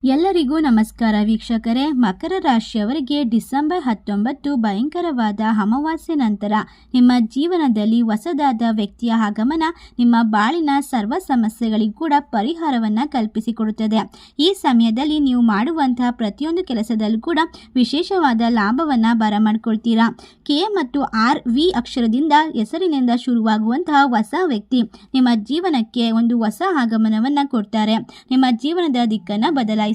ಎಲ್ಲರಿಗೂ ನಮಸ್ಕಾರ ವೀಕ್ಷಕರೇ. ಮಕರ ರಾಶಿಯವರಿಗೆ ಡಿಸೆಂಬರ್ 19 ಭಯಂಕರವಾದ ಅಮಾವಾಸ್ಯೆ ನಂತರ ನಿಮ್ಮ ಜೀವನದಲ್ಲಿ ಹೊಸದಾದ ವ್ಯಕ್ತಿಯ ಆಗಮನ ನಿಮ್ಮ ಬಾಳಿನ ಸರ್ವ ಸಮಸ್ಯೆಗಳಿಗೂ ಕೂಡ ಪರಿಹಾರವನ್ನು ಕಲ್ಪಿಸಿಕೊಡುತ್ತದೆ. ಈ ಸಮಯದಲ್ಲಿ ನೀವು ಮಾಡುವಂತಹ ಪ್ರತಿಯೊಂದು ಕೆಲಸದಲ್ಲೂ ಕೂಡ ವಿಶೇಷವಾದ ಲಾಭವನ್ನು ಬರಮಾಡ್ಕೊಳ್ತೀರಾ. ಕೆ ಮತ್ತು ಆರ್ ವಿ ಅಕ್ಷರದಿಂದ ಹೆಸರಿನಿಂದ ಶುರುವಾಗುವಂತಹ ಹೊಸ ವ್ಯಕ್ತಿ ನಿಮ್ಮ ಜೀವನಕ್ಕೆ ಒಂದು ಹೊಸ ಆಗಮನವನ್ನು ಕೊಡ್ತಾರೆ. ನಿಮ್ಮ ಜೀವನದ ದಿಕ್ಕನ್ನು ಬದಲಾಯಿಸ್ತಾರೆ.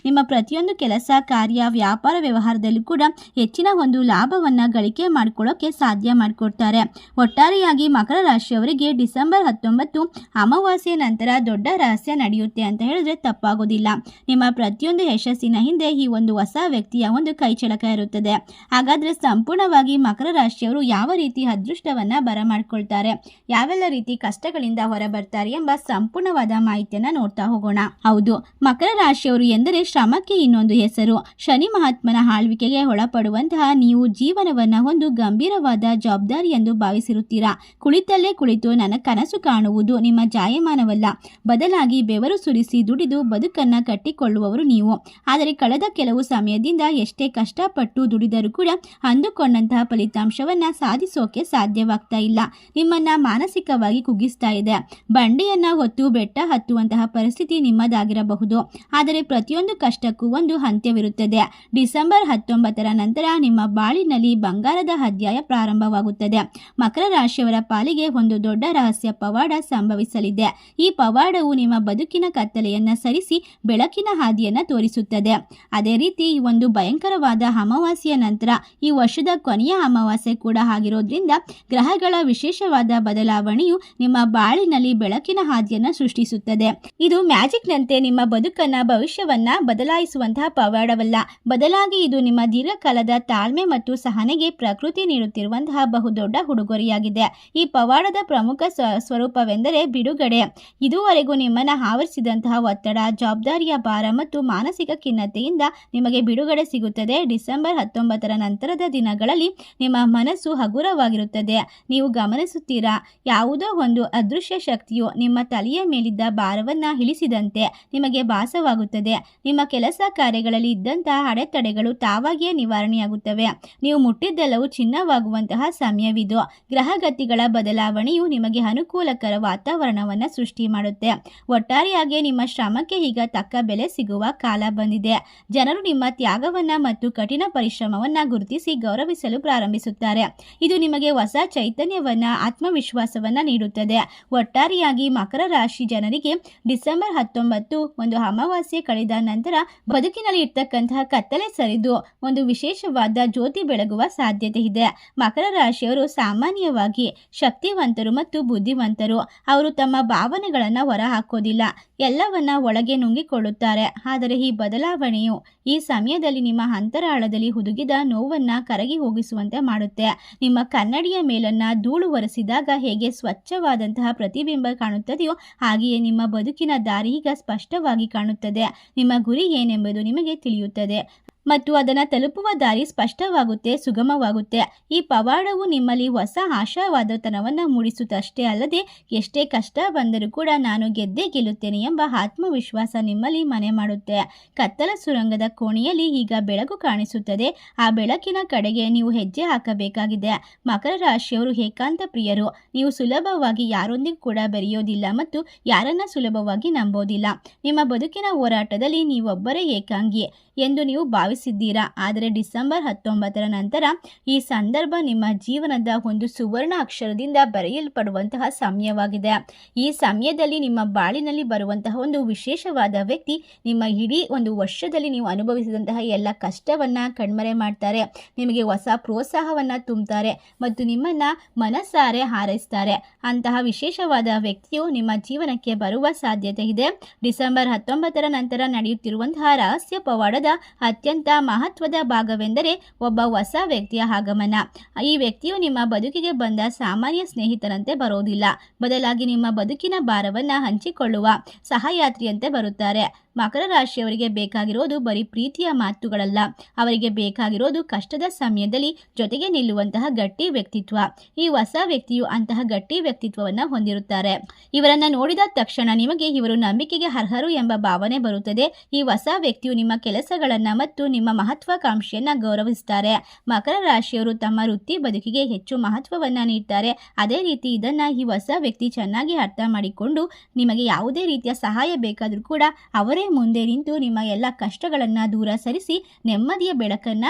ನಿಮ್ಮ ಪ್ರತಿಯೊಂದು ಕೆಲಸ, ಕಾರ್ಯ, ವ್ಯಾಪಾರ, ವ್ಯವಹಾರದಲ್ಲೂ ಕೂಡ ಹೆಚ್ಚಿನ ಒಂದು ಲಾಭವನ್ನು ಗಳಿಕೆ ಮಾಡಿಕೊಳ್ಳೋಕೆ ಸಾಧ್ಯ ಮಾಡಿಕೊಡ್ತಾರೆ. ಒಟ್ಟಾರೆಯಾಗಿ ಮಕರ ರಾಶಿಯವರಿಗೆ ಡಿಸೆಂಬರ್ 19 ಅಮಾವಾಸ್ಯೆ ನಂತರ ದೊಡ್ಡ ರಹಸ್ಯ ನಡೆಯುತ್ತೆ ಅಂತ ಹೇಳಿದ್ರೆ ತಪ್ಪಾಗೋದಿಲ್ಲ. ನಿಮ್ಮ ಪ್ರತಿಯೊಂದು ಯಶಸ್ಸಿನ ಹಿಂದೆ ಈ ಒಂದು ಹೊಸ ವ್ಯಕ್ತಿಯ ಒಂದು ಕೈಚಳಕ ಇರುತ್ತದೆ. ಹಾಗಾದ್ರೆ ಸಂಪೂರ್ಣವಾಗಿ ಮಕರ ರಾಶಿಯವರು ಯಾವ ರೀತಿ ಅದೃಷ್ಟವನ್ನ ಬರಮಾಡ್ಕೊಳ್ತಾರೆ, ಯಾವೆಲ್ಲ ರೀತಿ ಕಷ್ಟಗಳಿಂದ ಹೊರಬರ್ತಾರೆ ಎಂಬ ಸಂಪೂರ್ಣವಾದ ಮಾಹಿತಿಯನ್ನ ನೋಡ್ತಾ ಹೋಗೋಣ. ಹೌದು, ಮಕರ ರಾಶಿಯವರು ಎಂದರೆ ಶ್ರಮಕ್ಕೆ ಇನ್ನೊಂದು ಹೆಸರು. ಶನಿ ಮಹಾತ್ಮನ ಆಳ್ವಿಕೆಗೆ ಒಳಪಡುವಂತಹ ನೀವು ಜೀವನವನ್ನ ಒಂದು ಗಂಭೀರವಾದ ಜವಾಬ್ದಾರಿ ಎಂದು ಭಾವಿಸಿರುತ್ತೀರಾ. ಕುಳಿತಲ್ಲೇ ಕುಳಿತು ನನ್ನ ಕನಸು ಕಾಣುವುದು ನಿಮ್ಮ ಜಾಯಮಾನವಲ್ಲ, ಬದಲಾಗಿ ಬೆವರು ಸುರಿಸಿ ದುಡಿದು ಬದುಕನ್ನ ಕಟ್ಟಿಕೊಳ್ಳುವವರು ನೀವು. ಆದರೆ ಕಳೆದ ಕೆಲವು ಸಮಯದಿಂದ ಎಷ್ಟೇ ಕಷ್ಟಪಟ್ಟು ದುಡಿದರೂ ಕೂಡ ಅಂದುಕೊಂಡಂತಹ ಫಲಿತಾಂಶವನ್ನ ಸಾಧಿಸೋಕೆ ಸಾಧ್ಯವಾಗ್ತಾ ಇಲ್ಲ. ನಿಮ್ಮನ್ನ ಮಾನಸಿಕವಾಗಿ ಕುಗ್ಗಿಸ್ತಾ ಇದೆ. ಬಂಡೆಯನ್ನ ಹೊತ್ತು ಬೆಟ್ಟ ಹತ್ತುವಂತಹ ಪರಿಸ್ಥಿತಿ ನಿಮ್ಮದಾಗಿರಬಹುದು. ಆದರೆ ಪ್ರತಿಯೊಂದು ಕಷ್ಟಕ್ಕೂ ಒಂದು ಅಂತ್ಯವಿರುತ್ತದೆ. ಡಿಸೆಂಬರ್ 19 ನಂತರ ನಿಮ್ಮ ಬಾಳಿನಲ್ಲಿ ಬಂಗಾರದ ಅಧ್ಯಾಯ ಪ್ರಾರಂಭವಾಗುತ್ತದೆ. ಮಕರ ರಾಶಿಯವರ ಪಾಲಿಗೆ ಒಂದು ದೊಡ್ಡ ರಹಸ್ಯ ಪವಾಡ ಸಂಭವಿಸಲಿದೆ. ಈ ಪವಾಡವು ನಿಮ್ಮ ಬದುಕಿನ ಕತ್ತಲೆಯನ್ನ ಸರಿಸಿ ಬೆಳಕಿನ ಹಾದಿಯನ್ನ ತೋರಿಸುತ್ತದೆ. ಅದೇ ರೀತಿ ಈ ಒಂದು ಭಯಂಕರವಾದ ಅಮಾವಾಸ್ಯೆಯ ನಂತರ ಈ ವರ್ಷದ ಕೊನೆಯ ಅಮಾವಾಸ್ಯೆ ಕೂಡ ಆಗಿರೋದ್ರಿಂದ ಗ್ರಹಗಳ ವಿಶೇಷವಾದ ಬದಲಾವಣೆಯು ನಿಮ್ಮ ಬಾಳಿನಲ್ಲಿ ಬೆಳಕಿನ ಹಾದಿಯನ್ನ ಸೃಷ್ಟಿಸುತ್ತದೆ. ಇದು ಮ್ಯಾಜಿಕ್ನಂತೆ ನಿಮ್ಮ ಬದುಕನ್ನ, ಭವಿಷ್ಯವನ್ನ ಬದಲಾಯಿಸುವಂತಹ ಪವಾಡವಲ್ಲ, ಬದಲಾಗಿ ಇದು ನಿಮ್ಮ ದೀರ್ಘಕಾಲದ ತಾಳ್ಮೆ ಮತ್ತು ಸಹನೆಗೆ ಪ್ರಕೃತಿ ನೀಡುತ್ತಿರುವಂತಹ ಬಹುದೊಡ್ಡ ಉಡುಗೊರೆಯಾಗಿದೆ. ಈ ಪವಾಡದ ಪ್ರಮುಖ ಸ್ವರೂಪವೆಂದರೆ ಬಿಡುಗಡೆ. ಇದುವರೆಗೂ ನಿಮ್ಮನ್ನ ಆವರಿಸಿದಂತಹ ಒತ್ತಡ, ಜವಾಬ್ದಾರಿಯ ಭಾರ ಮತ್ತು ಮಾನಸಿಕ ಖಿನ್ನತೆಯಿಂದ ನಿಮಗೆ ಬಿಡುಗಡೆ ಸಿಗುತ್ತದೆ. ಡಿಸೆಂಬರ್ 19 ನಂತರದ ದಿನಗಳಲ್ಲಿ ನಿಮ್ಮ ಮನಸ್ಸು ಹಗುರವಾಗಿರುತ್ತದೆ. ನೀವು ಗಮನಿಸುತ್ತೀರಾ, ಯಾವುದೋ ಒಂದು ಅದೃಶ್ಯ ಶಕ್ತಿಯು ನಿಮ್ಮ ತಲೆಯ ಮೇಲಿದ್ದ ಭಾರವನ್ನ ಇಳಿಸಿದಂತೆ ನಿಮಗೆ ಭಾಸವಾಗುತ್ತದೆ. ನಿಮ್ಮ ಕೆಲಸ ಕಾರ್ಯಗಳಲ್ಲಿ ಇದ್ದಂತಹ ಅಡೆತಡೆಗಳು ತಾವಾಗಿಯೇ ನಿವಾರಣೆಯಾಗುತ್ತವೆ. ನೀವು ಮುಟ್ಟಿದ್ದೆಲ್ಲವೂ ಚಿನ್ನವಾಗುವಂತಹ ಸಮಯವಿದು. ಗ್ರಹಗತಿಗಳ ಬದಲಾವಣೆಯು ನಿಮಗೆ ಅನುಕೂಲಕರ ವಾತಾವರಣವನ್ನು ಸೃಷ್ಟಿ ಮಾಡುತ್ತೆ. ಒಟ್ಟಾರೆಯಾಗಿ ನಿಮ್ಮ ಶ್ರಮಕ್ಕೆ ಈಗ ತಕ್ಕ ಬೆಲೆ ಸಿಗುವ ಕಾಲ ಬಂದಿದೆ. ಜನರು ನಿಮ್ಮ ತ್ಯಾಗವನ್ನ ಮತ್ತು ಕಠಿಣ ಪರಿಶ್ರಮವನ್ನ ಗುರುತಿಸಿ ಗೌರವಿಸಲು ಪ್ರಾರಂಭಿಸುತ್ತಾರೆ. ಇದು ನಿಮಗೆ ಹೊಸ ಚೈತನ್ಯವನ್ನ, ಆತ್ಮವಿಶ್ವಾಸವನ್ನ ನೀಡುತ್ತದೆ. ಒಟ್ಟಾರೆಯಾಗಿ ಮಕರ ರಾಶಿ ಜನರಿಗೆ ಡಿಸೆಂಬರ್ 19 ಒಂದು ಅಮಾವಾಸ್ಯೆ ಕಳೆದ ನಂತರ ಬದುಕಿನಲ್ಲಿ ಇರ್ತಕ್ಕಂತಹ ಕತ್ತಲೆ ಸರಿದು ಒಂದು ವಿಶೇಷವಾದ ಜ್ಯೋತಿ ಬೆಳಗುವ ಸಾಧ್ಯತೆ ಇದೆ. ಮಕರ ರಾಶಿಯವರು ಸಾಮಾನ್ಯವಾಗಿ ಶಕ್ತಿವಂತರು ಮತ್ತು ಬುದ್ಧಿವಂತರು. ಅವರು ತಮ್ಮ ಭಾವನೆಗಳನ್ನ ಹೊರ ಹಾಕೋದಿಲ್ಲ, ಎಲ್ಲವನ್ನ ಒಳಗೆ ನುಂಗಿಕೊಳ್ಳುತ್ತಾರೆ. ಆದರೆ ಈ ಬದಲಾವಣೆಯು ಈ ಸಮಯದಲ್ಲಿ ನಿಮ್ಮ ಅಂತರಾಳದಲ್ಲಿ ಹುದುಗಿದ ನೋವನ್ನ ಕರಗಿ ಹೋಗಿಸುವಂತೆ ಮಾಡುತ್ತೆ. ನಿಮ್ಮ ಕನ್ನಡಿಯ ಮೇಲನ್ನ ಧೂಳು ಒರೆಸಿದಾಗ ಹೇಗೆ ಸ್ವಚ್ಛವಾದಂತಹ ಪ್ರತಿಬಿಂಬ ಕಾಣುತ್ತದೆಯೋ ಹಾಗೆಯೇ ನಿಮ್ಮ ಬದುಕಿನ ದಾರಿ ಈಗ ಸ್ಪಷ್ಟವಾಗಿ ಕಾಣುತ್ತದೆ. ನಿಮ್ಮ ಗುರಿ ಏನೆಂಬುದು ನಿಮಗೆ ತಿಳಿಯುತ್ತದೆ ಮತ್ತು ಅದನ್ನು ತಲುಪುವ ದಾರಿ ಸ್ಪಷ್ಟವಾಗುತ್ತೆ, ಸುಗಮವಾಗುತ್ತೆ. ಈ ಪವಾಡವು ನಿಮ್ಮಲ್ಲಿ ಹೊಸ ಆಶಾವಾದತನವನ್ನು ಮೂಡಿಸುತ್ತಷ್ಟೇ ಅಲ್ಲದೆ ಎಷ್ಟೇ ಕಷ್ಟ ಬಂದರೂ ಕೂಡ ನಾನು ಗೆದ್ದೇ ಗೆಲ್ಲುತ್ತೇನೆ ಎಂಬ ಆತ್ಮವಿಶ್ವಾಸ ನಿಮ್ಮಲ್ಲಿ ಮನೆ ಮಾಡುತ್ತೆ. ಕತ್ತಲ ಸುರಂಗದ ಕೋಣೆಯಲ್ಲಿ ಈಗ ಬೆಳಕು ಕಾಣಿಸುತ್ತದೆ. ಆ ಬೆಳಕಿನ ಕಡೆಗೆ ನೀವು ಹೆಜ್ಜೆ ಹಾಕಬೇಕಾಗಿದೆ. ಮಕರ ರಾಶಿಯವರು ಏಕಾಂತ ಪ್ರಿಯರು. ನೀವು ಸುಲಭವಾಗಿ ಯಾರೊಂದಿಗೂ ಕೂಡ ಬೆರೆಯೋದಿಲ್ಲ ಮತ್ತು ಯಾರನ್ನ ಸುಲಭವಾಗಿ ನಂಬೋದಿಲ್ಲ. ನಿಮ್ಮ ಬದುಕಿನ ಹೋರಾಟದಲ್ಲಿ ನೀವೊಬ್ಬರೇ ಏಕಾಂಗಿ ಎಂದು ನೀವು ಭಾವಿಸಿದ್ದೀರಾ. ಆದರೆ ಡಿಸೆಂಬರ್ 19 ನಂತರ ಈ ಸಂದರ್ಭ ನಿಮ್ಮ ಜೀವನದ ಒಂದು ಸುವರ್ಣ ಅಕ್ಷರದಿಂದ ಬರೆಯಲ್ಪಡುವಂತಹ ಸಮಯವಾಗಿದೆ. ಈ ಸಮಯದಲ್ಲಿ ನಿಮ್ಮ ಬಾಳಿನಲ್ಲಿ ಬರುವಂತಹ ಒಂದು ವಿಶೇಷವಾದ ವ್ಯಕ್ತಿ ನಿಮ್ಮ ಇಡೀ ಒಂದು ವರ್ಷದಲ್ಲಿ ನೀವು ಅನುಭವಿಸಿದಂತಹ ಎಲ್ಲ ಕಷ್ಟವನ್ನ ಕಣ್ಮರೆ ಮಾಡ್ತಾರೆ. ನಿಮಗೆ ಹೊಸ ಪ್ರೋತ್ಸಾಹವನ್ನ ತುಂಬುತ್ತಾರೆ ಮತ್ತು ನಿಮ್ಮನ್ನ ಮನಸಾರೆ ಹಾರೈಸ್ತಾರೆ. ಅಂತಹ ವಿಶೇಷವಾದ ವ್ಯಕ್ತಿಯು ನಿಮ್ಮ ಜೀವನಕ್ಕೆ ಬರುವ ಸಾಧ್ಯತೆ ಇದೆ. ಡಿಸೆಂಬರ್ 19 ನಂತರ ನಡೆಯುತ್ತಿರುವಂತಹ ರಹಸ್ಯ ಪವಾಡದ ಅತ್ಯಂತ ಮಹತ್ವದ ಭಾಗವೆಂದರೆ ಒಬ್ಬ ಹೊಸ ವ್ಯಕ್ತಿಯ ಆಗಮನ. ಈ ವ್ಯಕ್ತಿಯು ನಿಮ್ಮ ಬದುಕಿಗೆ ಬಂದ ಸಾಮಾನ್ಯ ಸ್ನೇಹಿತರಂತೆ ಬರೋದಿಲ್ಲ, ಬದಲಾಗಿ ನಿಮ್ಮ ಬದುಕಿನ ಭಾರವನ್ನ ಹಂಚಿಕೊಳ್ಳುವ ಸಹಯಾತ್ರಿಯಂತೆ ಬರುತ್ತಾರೆ. ಮಕರ ರಾಶಿಯವರಿಗೆ ಬೇಕಾಗಿರೋದು ಬರೀ ಪ್ರೀತಿಯ ಮಾತುಗಳಲ್ಲ, ಅವರಿಗೆ ಬೇಕಾಗಿರೋದು ಕಷ್ಟದ ಸಮಯದಲ್ಲಿ ಜೊತೆಗೆ ನಿಲ್ಲುವಂತಹ ಗಟ್ಟಿ ವ್ಯಕ್ತಿತ್ವ. ಈ ಹೊಸ ವ್ಯಕ್ತಿಯು ಅಂತಹ ಗಟ್ಟಿ ವ್ಯಕ್ತಿತ್ವವನ್ನು ಹೊಂದಿರುತ್ತಾರೆ. ಇವರನ್ನ ನೋಡಿದ ತಕ್ಷಣ ನಿಮಗೆ ಇವರು ನಂಬಿಕೆಗೆ ಅರ್ಹರು ಎಂಬ ಭಾವನೆ ಬರುತ್ತದೆ. ಈ ಹೊಸ ವ್ಯಕ್ತಿಯು ನಿಮ್ಮ ಕೆಲಸಗಳನ್ನ ಮತ್ತು ನಿಮ್ಮ ಮಹತ್ವಾಕಾಂಕ್ಷೆಯನ್ನ ಗೌರವಿಸುತ್ತಾರೆ. ಮಕರ ರಾಶಿಯವರು ತಮ್ಮ ವೃತ್ತಿ ಬದುಕಿಗೆ ಹೆಚ್ಚು ಮಹತ್ವವನ್ನ ನೀಡ್ತಾರೆ. ಅದೇ ರೀತಿ ಇದನ್ನ ಈ ಹೊಸ ವ್ಯಕ್ತಿ ಚೆನ್ನಾಗಿ ಅರ್ಥ ಮಾಡಿಕೊಂಡು ನಿಮಗೆ ಯಾವುದೇ ರೀತಿಯ ಸಹಾಯ ಬೇಕಾದರೂ ಕೂಡ ಅವರೇ ಮುಂದೆ ನಿಂತು ನಿಮ್ಮ ಎಲ್ಲ ಕಷ್ಟಗಳನ್ನ ದೂರ ಸರಿಸಿ ನೆಮ್ಮದಿಯ ಬೆಳಕನ್ನ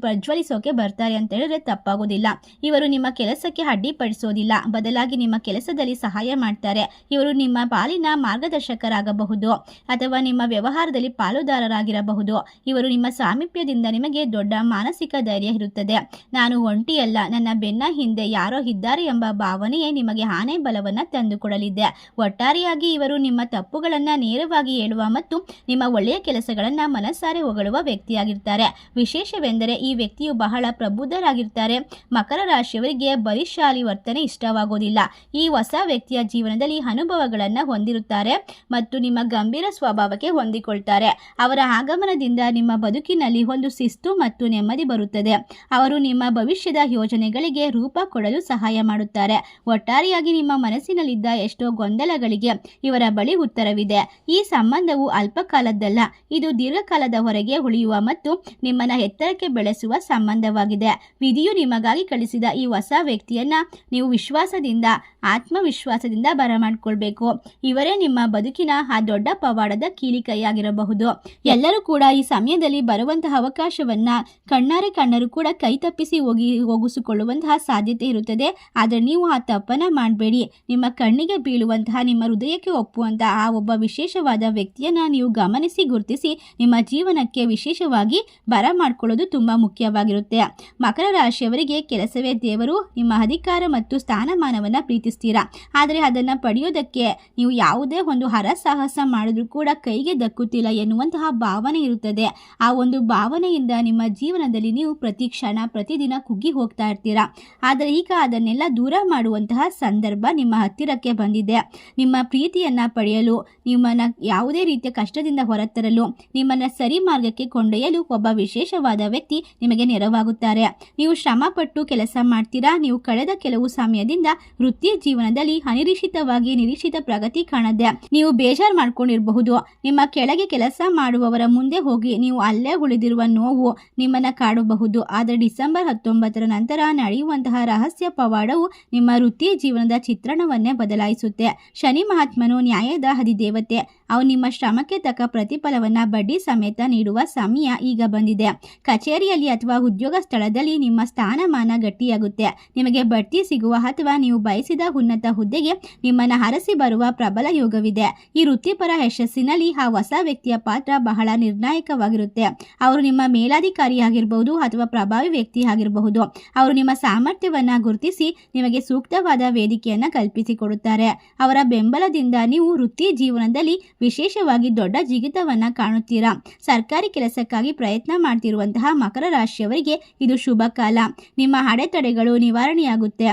ಪ್ರಜ್ವಲಿಸೋಕೆ ಬರ್ತಾರೆ ಅಂತ ಹೇಳಿದ್ರೆ ತಪ್ಪಾಗೋದಿಲ್ಲ. ಇವರು ನಿಮ್ಮ ಕೆಲಸಕ್ಕೆ ಅಡ್ಡಿಪಡಿಸೋದಿಲ್ಲ, ಬದಲಾಗಿ ನಿಮ್ಮ ಕೆಲಸದಲ್ಲಿ ಸಹಾಯ ಮಾಡ್ತಾರೆ. ಇವರು ನಿಮ್ಮ ಪಾಲಿನ ಮಾರ್ಗದರ್ಶಕರಾಗಬಹುದು ಅಥವಾ ನಿಮ್ಮ ವ್ಯವಹಾರದಲ್ಲಿ ಪಾಲುದಾರರಾಗಿರಬಹುದು. ಇವರು ನಿಮ್ಮ ಸಾಮೀಪ್ಯದಿಂದ ನಿಮಗೆ ದೊಡ್ಡ ಮಾನಸಿಕ ಧೈರ್ಯ ಇರುತ್ತದೆ. ನಾನು ಒಂಟಿಯಲ್ಲ, ನನ್ನ ಬೆನ್ನ ಹಿಂದೆ ಯಾರೋ ಇದ್ದಾರೆ ಎಂಬ ಭಾವನೆಯೇ ನಿಮಗೆ ಆನೆ ಬಲವನ್ನ ತಂದುಕೊಡಲಿದೆ. ಒಟ್ಟಾರೆಯಾಗಿ ಇವರು ನಿಮ್ಮ ತಪ್ಪುಗಳನ್ನ ನೇರವಾಗಿ ಹೇಳುವ ಮತ್ತು ನಿಮ್ಮ ಒಳ್ಳೆಯ ಕೆಲಸಗಳನ್ನ ಮನಸಾರೆ ಹೊಗಳುವ ವ್ಯಕ್ತಿಯಾಗಿರ್ತಾರೆ. ವಿಶೇಷವೆಂದರೆ ಈ ವ್ಯಕ್ತಿಯು ಬಹಳ ಪ್ರಬುದ್ಧರಾಗಿರ್ತಾರೆ. ಮಕರ ರಾಶಿಯವರಿಗೆ ಬಲಿಶಾಲಿ ವರ್ತನೆ ಇಷ್ಟವಾಗೋದಿಲ್ಲ. ಈ ಹೊಸ ವ್ಯಕ್ತಿಯ ಜೀವನದಲ್ಲಿ ಅನುಭವಗಳನ್ನ ಹೊಂದಿರುತ್ತಾರೆ ಮತ್ತು ನಿಮ್ಮ ಗಂಭೀರ ಸ್ವಭಾವಕ್ಕೆ ಹೊಂದಿಕೊಳ್ತಾರೆ. ಅವರ ಆಗಮನದಿಂದ ನಿಮ್ಮ ಬದುಕಿನಲ್ಲಿ ಒಂದು ಶಿಸ್ತು ಮತ್ತು ನೆಮ್ಮದಿ ಬರುತ್ತದೆ. ಅವರು ನಿಮ್ಮ ಭವಿಷ್ಯದ ಯೋಜನೆಗಳಿಗೆ ರೂಪ ಕೊಡಲು ಸಹಾಯ ಮಾಡುತ್ತಾರೆ. ಒಟ್ಟಾರೆಯಾಗಿ ನಿಮ್ಮ ಮನಸ್ಸಿನಲ್ಲಿದ್ದ ಎಷ್ಟೋ ಗೊಂದಲಗಳಿಗೆ ಇವರ ಬಳಿ ಉತ್ತರವಿದೆ. ಈ ಸಂಬಂಧವು ಅಲ್ಪಕಾಲದ್ದಲ್ಲ, ಇದು ದೀರ್ಘಕಾಲದವರೆಗೆ ಉಳಿಯುವ ಮತ್ತು ನಿಮ್ಮನ್ನ ಎತ್ತರಕ್ಕೆ ಬೆಳೆಸುವ ಸಂಬಂಧವಾಗಿದೆ. ವಿಧಿಯು ನಿಮಗಾಗಿ ಕಳಿಸಿದ ಈ ಹೊಸ ವ್ಯಕ್ತಿಯನ್ನ ನೀವು ವಿಶ್ವಾಸದಿಂದ, ಆತ್ಮವಿಶ್ವಾಸದಿಂದ ಬರಮಾಡ್ಕೊಳ್ಬೇಕು. ಇವರೇ ನಿಮ್ಮ ಬದುಕಿನ ಆ ದೊಡ್ಡ ಪವಾಡದ ಕೀಲಿಕೈಯಾಗಿರಬಹುದು. ಎಲ್ಲರೂ ಕೂಡ ಈ ಸಮಯದಲ್ಲಿ ಬರುವಂತಹ ಅವಕಾಶವನ್ನ ಕಣ್ಣಾರೆ ಕಂಡರೂ ಕೂಡ ಕೈ ತಪ್ಪಿಸಿ ಹೋಗಿಸಿಕೊಳ್ಳುವಂತಹ ಸಾಧ್ಯತೆ ಇರುತ್ತದೆ. ಆದರೆ ನೀವು ಆ ತಪ್ಪನ್ನ ಮಾಡಬೇಡಿ. ನಿಮ್ಮ ಕಣ್ಣಿಗೆ ಬೀಳುವಂತಹ, ನಿಮ್ಮ ಹೃದಯಕ್ಕೆ ಒಪ್ಪುವಂತಹ ಆ ಒಬ್ಬ ವಿಶೇಷವಾದ ವ್ಯಕ್ತಿಯನ್ನ ನೀವು ಗಮನಿಸಿ ಗುರುತಿಸಿ ನಿಮ್ಮ ಜೀವನಕ್ಕೆ ವಿಶೇಷವಾಗಿ ಬರಮಾಡ್ಕೊಳ್ಳೋದು ತುಂಬಾ ಮುಖ್ಯವಾಗಿರುತ್ತೆ. ಮಕರ ರಾಶಿಯವರಿಗೆ ಕೆಲಸವೇ ದೇವರು. ನಿಮ್ಮ ಅಧಿಕಾರ ಮತ್ತು ಸ್ಥಾನಮಾನವನ್ನ ಪ್ರೀತಿಸ್ತೀರಾ, ಆದರೆ ಅದನ್ನ ಪಡೆಯೋದಕ್ಕೆ ನೀವು ಯಾವುದೇ ಒಂದು ಹರಸಾಹಸ ಮಾಡಿದ್ರೂ ಕೂಡ ಕೈಗೆ ದಕ್ಕುತ್ತಿಲ್ಲ ಎನ್ನುವಂತಹ ಭಾವನೆ ಇರುತ್ತದೆ. ಆ ಒಂದು ಭಾವನೆಯಿಂದ ನಿಮ್ಮ ಜೀವನದಲ್ಲಿ ನೀವು ಪ್ರತಿ ಕ್ಷಣ ಪ್ರತಿದಿನ ಕುಗ್ಗಿ ಹೋಗ್ತಾ ಇರ್ತೀರಾ. ಆದರೆ ಈಗ ಅದನ್ನೆಲ್ಲ ದೂರ ಮಾಡುವಂತಹ ಸಂದರ್ಭ ನಿಮ್ಮ ಹತ್ತಿರಕ್ಕೆ ಬಂದಿದೆ. ನಿಮ್ಮ ಪ್ರೀತಿಯನ್ನ ಪಡೆಯಲು, ನಿಮ್ಮನ್ನ ಯಾವುದೇ ರೀತಿಯ ಕಷ್ಟದಿಂದ ಹೊರತರಲು, ನಿಮ್ಮನ್ನ ಸರಿ ಮಾರ್ಗಕ್ಕೆ ಕೊಂಡೊಯ್ಯಲು ಒಬ್ಬ ವಿಶೇಷವಾದ ವ್ಯಕ್ತಿ ನಿಮಗೆ ನೆರವಾಗುತ್ತಾರೆ. ನೀವು ಶ್ರಮಪಟ್ಟು ಕೆಲಸ ಮಾಡ್ತೀರಾ. ನೀವು ಕಳೆದ ಕೆಲವು ಸಮಯದಿಂದ ವೃತ್ತಿ ಜೀವನದಲ್ಲಿ ಅನಿರೀಕ್ಷಿತವಾಗಿ ನಿರೀಕ್ಷಿತ ಪ್ರಗತಿ ಕಾಣದೆ ನೀವು ಬೇಜಾರು ಮಾಡ್ಕೊಂಡಿರಬಹುದು. ನಿಮ್ಮ ಕೆಳಗೆ ಕೆಲಸ ಮಾಡುವವರ ಮುಂದೆ ಹೋಗಿ ನೀವು ಅಲ್ಲೇ ಉಳಿದಿರುವ ನೋವು ನಿಮ್ಮನ್ನ ಕಾಡಬಹುದು. ಆದರೆ ಡಿಸೆಂಬರ್ 19 ನಂತರ ನಡೆಯುವಂತಹ ರಹಸ್ಯ ಪವಾಡವು ನಿಮ್ಮ ವೃತ್ತಿ ಜೀವನದ ಚಿತ್ರಣವನ್ನೇ ಬದಲಾಯಿಸುತ್ತೆ. ಶನಿ ಮಹಾತ್ಮನು ನ್ಯಾಯದ ಅಧಿದೇವತೆ. ಅವನು ನಿಮ್ಮ ಶ್ರಮಕ್ಕೆ ತಕ್ಕ ಪ್ರತಿಫಲವನ್ನ ಬಡ್ಡಿ ಸಮೇತ ನೀಡುವ ಸಮಯ ಈಗ ಬಂದಿದೆ. ಕಚೇರಿಯಲ್ಲಿ ಅಥವಾ ಉದ್ಯೋಗ ಸ್ಥಳದಲ್ಲಿ ನಿಮ್ಮ ಸ್ಥಾನಮಾನ ಗಟ್ಟಿಯಾಗುತ್ತೆ. ನಿಮಗೆ ಬಡ್ತಿ ಸಿಗುವ ಅಥವಾ ನೀವು ಬಯಸಿದ ಉನ್ನತ ಹುದ್ದೆಗೆ ನಿಮ್ಮನ್ನ ಹರಸಿ ಬರುವ ಪ್ರಬಲ ಯೋಗವಿದೆ. ಈ ವೃತ್ತಿಪರ ಯಶಸ್ಸಿನಲ್ಲಿ ಆ ಹೊಸ ವ್ಯಕ್ತಿಯ ಪಾತ್ರ ಬಹಳ ನಿರ್ಣಾಯಕವಾಗಿರುತ್ತೆ. ಅವರು ನಿಮ್ಮ ಮೇಲಾಧಿಕಾರಿಯಾಗಿರಬಹುದು ಅಥವಾ ಪ್ರಭಾವಿ ವ್ಯಕ್ತಿ ಆಗಿರಬಹುದು. ಅವರು ನಿಮ್ಮ ಸಾಮರ್ಥ್ಯವನ್ನ ಗುರುತಿಸಿ ನಿಮಗೆ ಸೂಕ್ತವಾದ ವೇದಿಕೆಯನ್ನ ಕಲ್ಪಿಸಿಕೊಡುತ್ತಾರೆ. ಅವರ ಬೆಂಬಲದಿಂದ ನೀವು ವೃತ್ತಿ ಜೀವನದಲ್ಲಿ ವಿಶೇಷವಾಗಿ ದೊಡ್ಡ ಜಿಗಿತವನ್ನ ಕಾಣುತ್ತೀರಾ. ಸರ್ಕಾರಿ ಕೆಲಸಕ್ಕಾಗಿ ಪ್ರಯತ್ನ ಮಾಡ್ತಿರುವಂತಹ ಮಕರ ರಾಶಿಯವರಿಗೆ ಇದು ಶುಭ ಕಾಲ. ನಿಮ್ಮ ಅಡೆತಡೆಗಳು ನಿವಾರಣೆಯಾಗುತ್ತೆ.